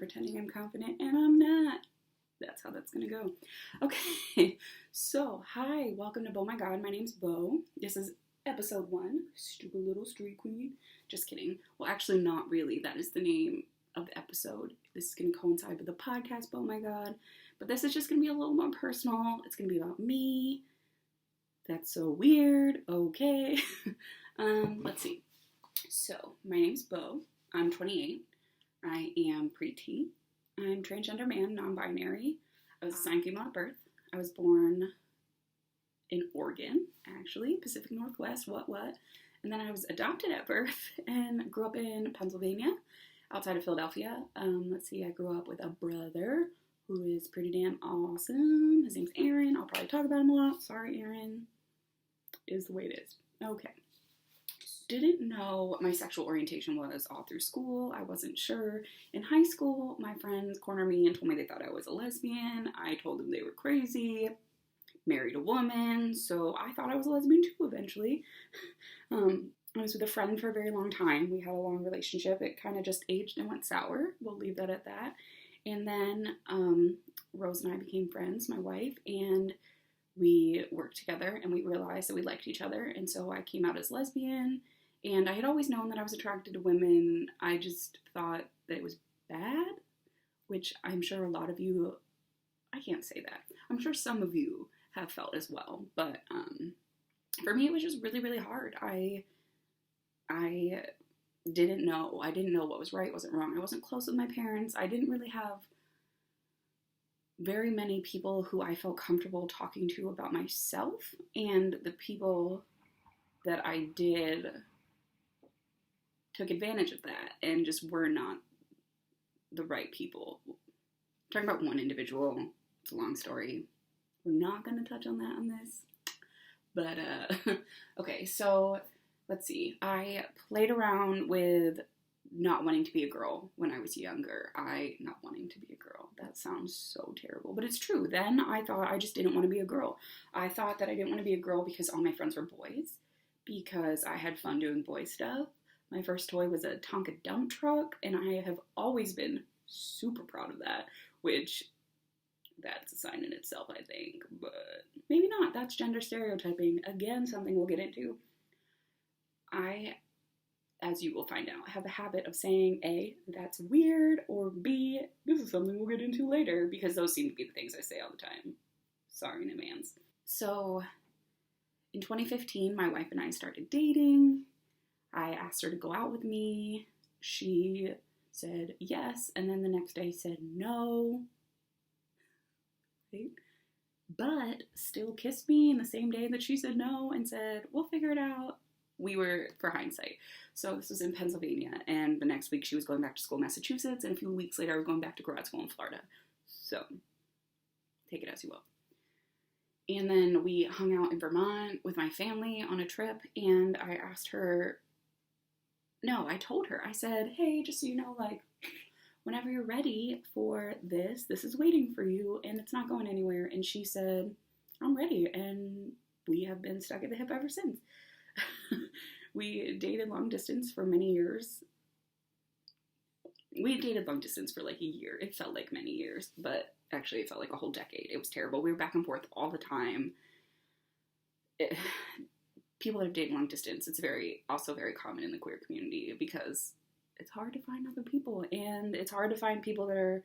pretending I'm confident and I'm not. That's how that's gonna go. Okay, so hi, welcome to Beau My God. My name's Beau. This is episode 1, Stupid Little Street Queen. Just kidding. Well, actually, not really. That is the name of the episode. This is gonna coincide with the podcast, Beau My God. But this is just gonna be a little more personal. It's gonna be about me. That's so weird. Okay. Let's see. So, my name's Beau. I'm 28. I am pre-T. I'm transgender man, non-binary. I was assigned female at birth. I was born in Oregon, actually, Pacific Northwest, what. And then I was adopted at birth and grew up in Pennsylvania, outside of Philadelphia. Let's see, I grew up with a brother who is pretty damn awesome. His name's Aaron. I'll probably talk about him a lot. Sorry, Aaron. Is the way it is. Okay. Didn't know what my sexual orientation was all through school. I wasn't sure. In high school, my friends cornered me and told me they thought I was a lesbian. I told them they were crazy. Married a woman, so I thought I was a lesbian too eventually. I was with a friend for a very long time. We had a long relationship. It kind of just aged and went sour. We'll leave that at that. And then Rose and I became friends, my wife, and we worked together and we realized that we liked each other. And so I came out as lesbian. And I had always known that I was attracted to women. I just thought that it was bad, which I'm sure a lot of you, I can't say that. I'm sure some of you have felt as well. But for me, it was just really, really hard. I didn't know. I didn't know what was right, wasn't wrong. I wasn't close with my parents. I didn't really have very many people who I felt comfortable talking to about myself. And the people that I did took advantage of that and just were not the right people. I'm talking about one individual. It's a long story. We're not going to touch on that on this. But, okay, so let's see. I played around with not wanting to be a girl when I was younger. Not wanting to be a girl. That sounds so terrible, but it's true. Then I thought I just didn't want to be a girl. I thought that I didn't want to be a girl because all my friends were boys, because I had fun doing boy stuff. My first toy was a Tonka dump truck, and I have always been super proud of that, which that's a sign in itself, I think, but maybe not. That's gender stereotyping. Again, something we'll get into. I, as you will find out, have a habit of saying A, that's weird, or B, this is something we'll get into later, because those seem to be the things I say all the time. Sorry in advance. So, in 2015, my wife and I started dating. I asked her to go out with me. She said yes, and then the next day said no. Right? But still kissed me in the same day that she said no and said, we'll figure it out. We were, for hindsight. So this was in Pennsylvania, and the next week she was going back to school in Massachusetts, and a few weeks later I was going back to grad school in Florida. So, take it as you will. And then we hung out in Vermont with my family on a trip, and I told her, I said, hey, just so you know, like, whenever you're ready for this is waiting for you, and it's not going anywhere. And she said, I'm ready, and we have been stuck at the hip ever since. We dated long distance for many years. We dated long distance for like a year. It felt like many years, but actually it felt like a whole decade. It was terrible. We were back and forth all the time. People that have dated long distance, it's also very common in the queer community because it's hard to find other people, and it's hard to find people that are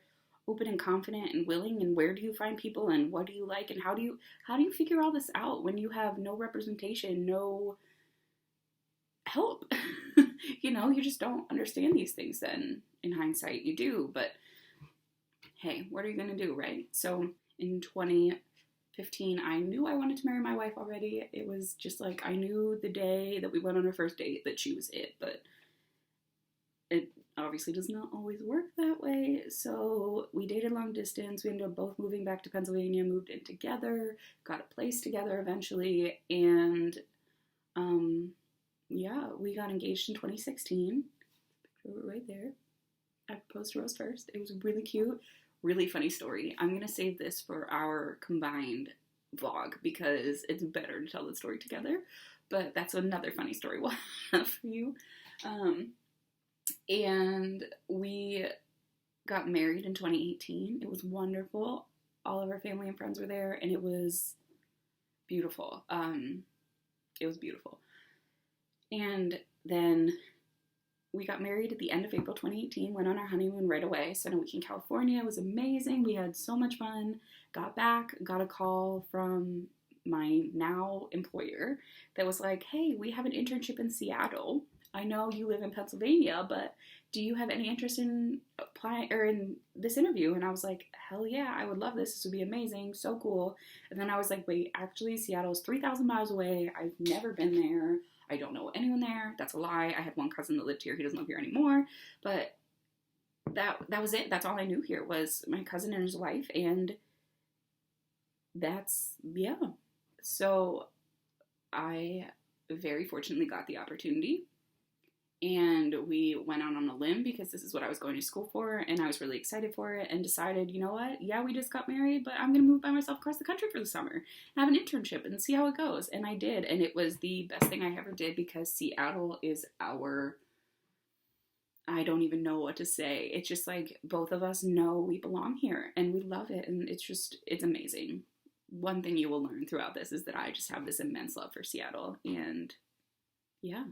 open and confident and willing. And where do you find people, and what do you like, and how do you figure all this out when you have no representation, no help? You just don't understand these things. Then in hindsight you do, but hey, what are you gonna do, right? So in 2015, I knew I wanted to marry my wife already. It was just like, I knew the day that we went on our first date that she was it, but it obviously does not always work that way. So we dated long distance. We ended up both moving back to Pennsylvania, moved in together, got a place together eventually, and we got engaged in 2016. Picture right there. I proposed to Rose first. It was really cute, really funny story. I'm gonna save this for our combined vlog because it's better to tell the story together, but that's another funny story we'll have for you. And we got married in 2018. It was wonderful. All of our family and friends were there, and it was beautiful. It was beautiful. And then we got married at the end of April 2018, went on our honeymoon right away, spent a week in California. It was amazing. We had so much fun. Got back, got a call from my now employer that was like, hey, we have an internship in Seattle. I know you live in Pennsylvania, but do you have any interest in applying or in this interview? And I was like, hell yeah, I would love this. This would be amazing. So cool. And then I was like, wait, actually, Seattle's 3,000 miles away. I've never been there. I don't know anyone there. That's a lie. I had one cousin that lived here. He doesn't live here anymore. But that was it. That's all I knew here was my cousin and his wife. And that's, yeah. So I very fortunately got the opportunity. And we went out on a limb because this is what I was going to school for, and I was really excited for it, and decided, you know what, yeah, we just got married, but I'm going to move by myself across the country for the summer, and have an internship, and see how it goes. And I did, and it was the best thing I ever did, because Seattle is I don't even know what to say. It's just like, both of us know we belong here, and we love it, and it's amazing. One thing you will learn throughout this is that I just have this immense love for Seattle, and yeah.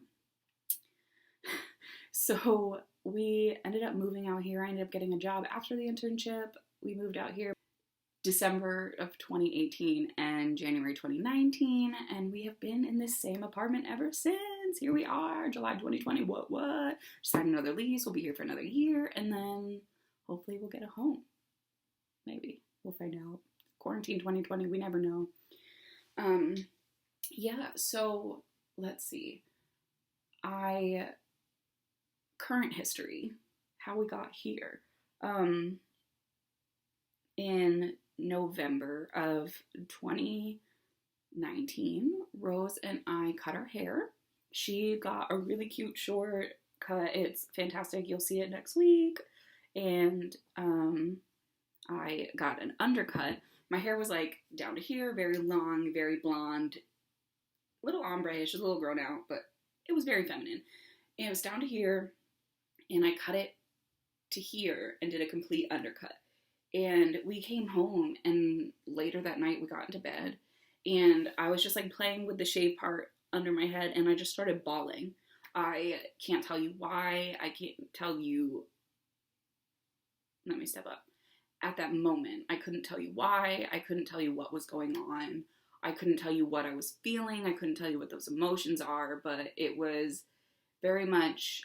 So we ended up moving out here. I ended up getting a job after the internship. We moved out here December of 2018 and January 2019, and we have been in this same apartment ever since. Here we are, July 2020. What? Signed another lease. We'll be here for another year, and then hopefully we'll get a home. Maybe. We'll find out. Quarantine 2020, we never know. Yeah, so let's see. Current history, how we got here. In November of 2019, Rose and I cut our hair. She got a really cute short cut. It's fantastic. You'll see it next week. And I got an undercut. My hair was like down to here, very long, very blonde, little ombre-ish, a little grown out, but it was very feminine. And it was down to here. And I cut it to here and did a complete undercut. And we came home, and later that night we got into bed, and I was just like playing with the shave part under my head, and I just started bawling. I can't tell you why. I can't tell you. Let me step up. At that moment, I couldn't tell you why. I couldn't tell you what was going on. I couldn't tell you what I was feeling. I couldn't tell you what those emotions are, but it was very much,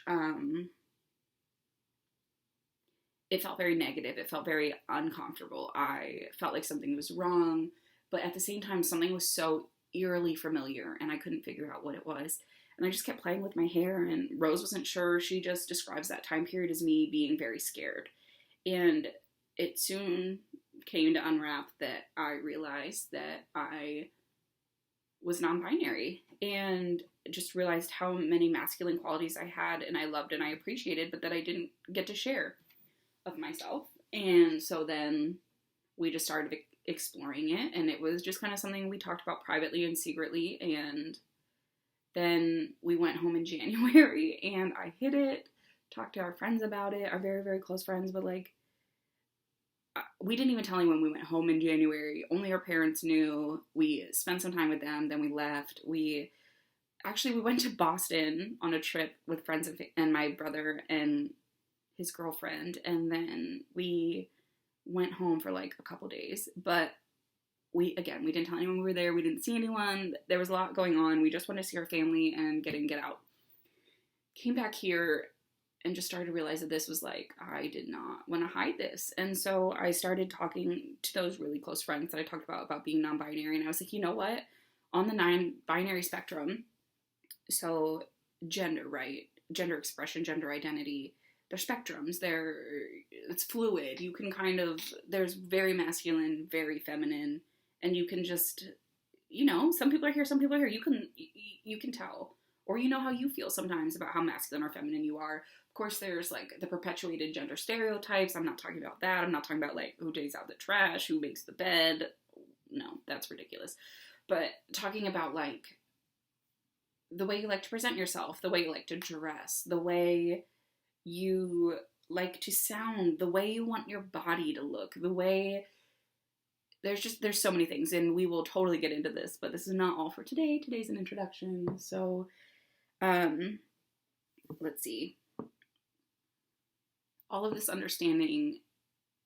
it felt very negative. It felt very uncomfortable. I felt like something was wrong, but at the same time, something was so eerily familiar, and I couldn't figure out what it was. And I just kept playing with my hair, and Rose wasn't sure. She just describes that time period as me being very scared. And it soon came to unwrap that I realized that I was non-binary, and just realized how many masculine qualities I had, and I loved and I appreciated, but that I didn't get to share of myself. And so then we just started exploring it, and it was just kind of something we talked about privately and secretly. And then we went home in January, and I hid it, talked to our friends about it, our very, very close friends, but like, we didn't even tell anyone we went home in January. Only our parents knew. We spent some time with them, then we left. We went to Boston on a trip with friends and my brother and his girlfriend, and then we went home for like a couple days. But we didn't tell anyone we were there. We didn't see anyone. There was a lot going on. We just wanted to see our family and get out. Came back here and just started to realize that this was like, I did not want to hide this. And so I started talking to those really close friends that I talked about being non-binary. And I was like, you know what? On the non-binary spectrum, so gender, right? Gender expression, gender identity, they're spectrums. It's fluid. You can there's very masculine, very feminine, and you can just, some people are here, some people are here. You can tell. Or you know how you feel sometimes about how masculine or feminine you are. Of course, there's like the perpetuated gender stereotypes. I'm not talking about that. I'm not talking about like who takes out the trash, who makes the bed. No, that's ridiculous. But talking about like the way you like to present yourself, the way you like to dress, the way you like to sound, the way you want your body to look, the way there's so many things, and we will totally get into this, but this is not all for today. Today's an introduction. So let's see. All of this understanding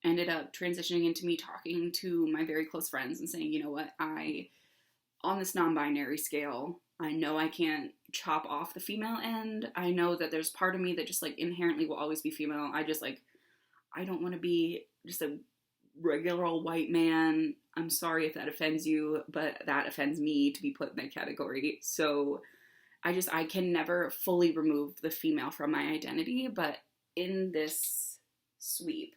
ended up transitioning into me talking to my very close friends and saying, you know what, on this non-binary scale, I know I can't chop off the female end. I know that there's part of me that just like inherently will always be female. I don't want to be just a regular old white man. I'm sorry if that offends you, but that offends me to be put in that category. So I can never fully remove the female from my identity, but in this sweep,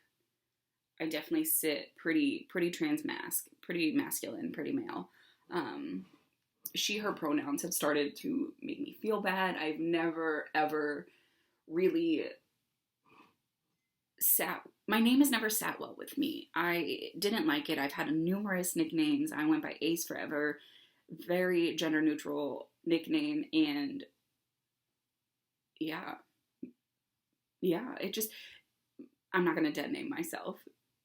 I definitely sit pretty pretty masculine, pretty male. She, her pronouns have started to make me feel bad. I've never, ever really my name has never sat well with me. I didn't like it. I've had numerous nicknames. I went by Ace forever, very gender neutral nickname, and yeah, it just, I'm not going to dead name myself.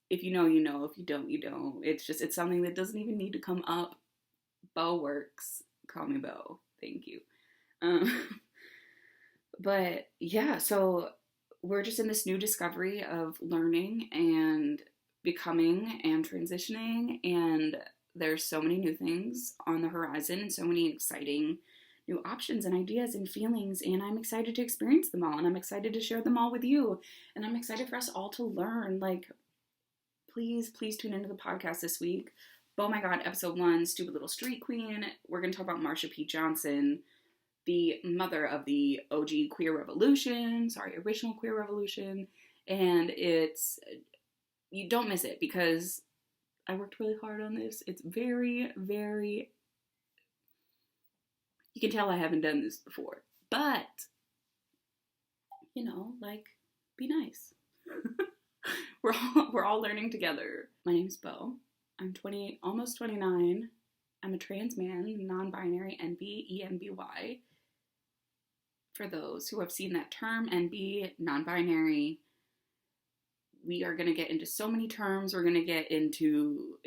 If you know, you know. If you don't, you don't. It's something that doesn't even need to come up. Beau works. Call me Beau. Thank you. But yeah, so we're just in this new discovery of learning and becoming and transitioning, and there's so many new things on the horizon and so many exciting new options and ideas and feelings, and I'm excited to experience them all, and I'm excited to share them all with you, and I'm excited for us all to learn. Like, please tune into the podcast this week. Oh my God, episode 1, Stupid Little Street Queen. We're going to talk about Marsha P. Johnson, the mother of the OG original queer revolution. And you don't miss it because I worked really hard on this. It's very, very, you can tell I haven't done this before, but, be nice. We're all learning together. My name's Beau. I'm 28, almost 29. I'm a trans man, non-binary, NB, ENBY. For those who have seen that term, NB, non-binary, we are going to get into so many terms. We're going to get into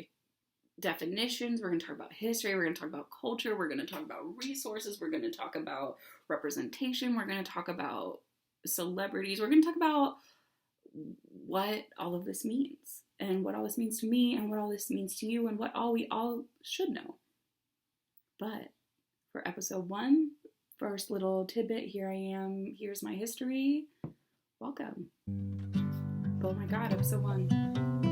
definitions. We're going to talk about history. We're going to talk about culture. We're going to talk about resources. We're going to talk about representation. We're going to talk about celebrities. We're going to talk about what all of this means, and what all this means to me, and what all this means to you, and what all we all should know. But for episode 1, first little tidbit, here I am, here's my history. Welcome. Oh my God, episode 1.